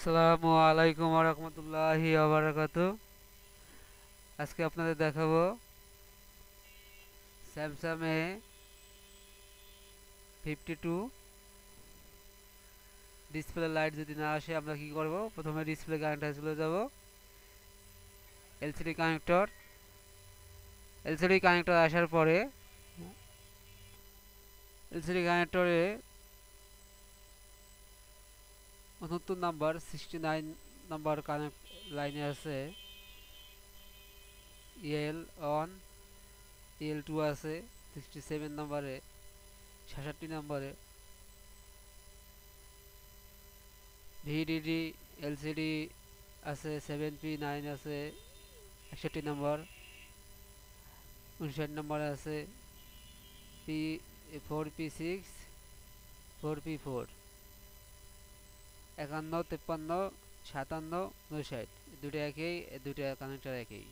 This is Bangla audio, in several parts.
আসসালামু আলাইকুম ওয়া রাহমাতুল্লাহি ওয়া বারাকাতুহু। আজকে আপনাদের দেখাবো স্যামসাং এ 52 ডিসপ্লে লাইট যদি না আসে আমরা কি করব, প্রথমে ডিসপ্লে কানেক্টরে চলে যাব। এলসিডি কানেক্টর আসার পরে এলসিডি কানেক্টরে 69 নাম্বার 69 নাম্বার কানেক্ট লাইনে আছে এল অন, এল টু আছে 67 নম্বরে, 66 নম্বরে ভিডিডি এলসিডি আছে 7P9 আছে 61 নম্বর, 59 নম্বরে আছে পি 4P6 4P4 51 53 57 59 দুটো একই, দুটো কানেক্টর একই।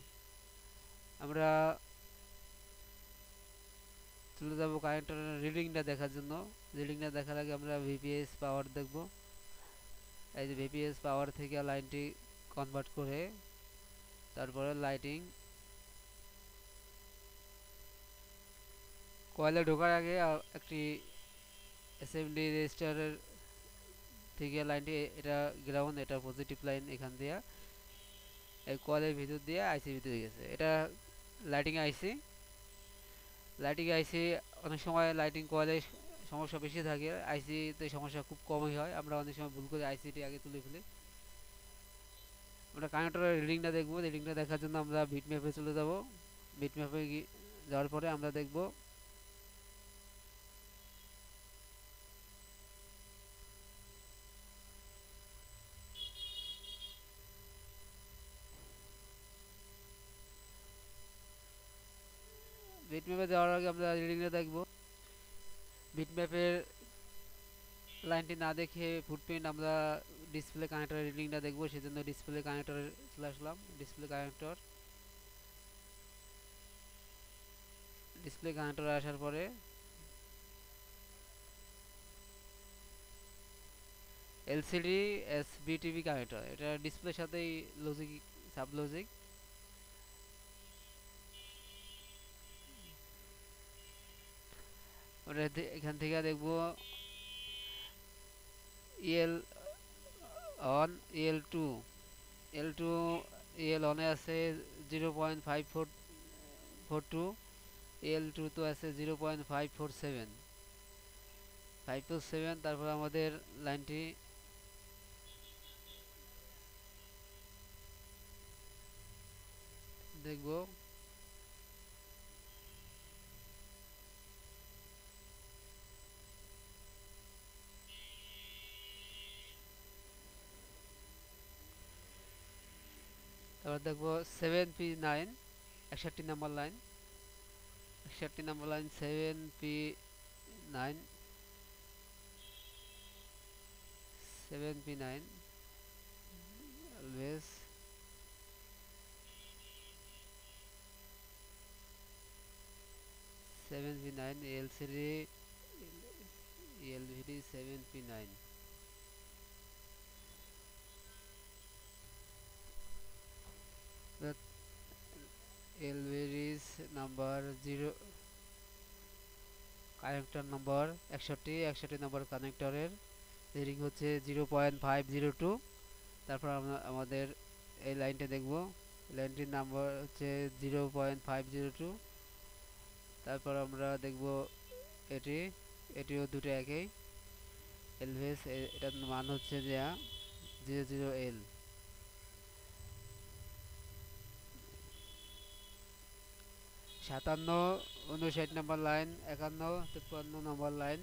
আমরা চলে যাব কানেক্টরের রিডিংটা দেখার জন্য। রিডিংটা দেখার আগে আমরা ভিপিএস পাওয়ার দেখব। এই যে ভিপিএস পাওয়ার থেকে লাইনটি কনভার্ট করে তারপরে লাইটিং কয়েলে ঢোকার আগে একটি এসএমডি রেজিস্টারের থেকে লাইনটি, এটা গ্রাউন্ড, এটা পজিটিভ লাইন, এখান দিয়ে এই কয়েলের ভিতর দিয়ে আইসি ভিতরে গেছে। এটা লাইটিং আইসি। অনেক সময় লাইটিং কয়েলে সমস্যা বেশি থাকে, আইসিতে সমস্যা খুব কমই হয়। আমরা অনেক সময় ভুল করে আইসিটি আগে তুলে ফেলি। আমরা কানেক্টরের রিডিংটা দেখব। রিডিংটা দেখার জন্য আমরা বিট ম্যাপে চলে যাব। বিট ম্যাপে যাওয়ার পরে আমরা দেখব বিট ম্যাপে যাওয়ার আগে আমরা রিডিংটা দেখব। বিট ম্যাপের লাইনটি না দেখে ফুটপ্রিন্ট আমরা ডিসপ্লে কানেক্টরের রিডিংটা দেখব, সেজন্য ডিসপ্লে কানেক্টরে চলে আসলাম। ডিসপ্লে কানেক্টরে আসার পরে এলসিডি এসবিটিভি কানেক্টর, এটা ডিসপ্লের সাথেই লজিক, সাব লজিক। ওটা এখান থেকে দেখব EL one, EL two, L two, ইএল অনে আছে 0.5442, এল টু তো আছে 0.547। তারপর আমাদের লাইনটি দেখব। তারপর দেখব 7P9 61 number line, 7P9, 7P9 always 7P9 LCD, LVD 7P9। LVDS number 0, connector number 61 number কানেক্টরের রিডিং হচ্ছে 0.502। তারপর আমরা আমাদের এই লাইনটা দেখব। লাইনটির নাম্বার হচ্ছে 0.502। তারপর আমরা দেখব এটি, এটিও দুটো একই, এলভিএস, এটার মান হচ্ছে যে 00L। 57 59 নম্বর লাইন, 51 53 নম্বর লাইন,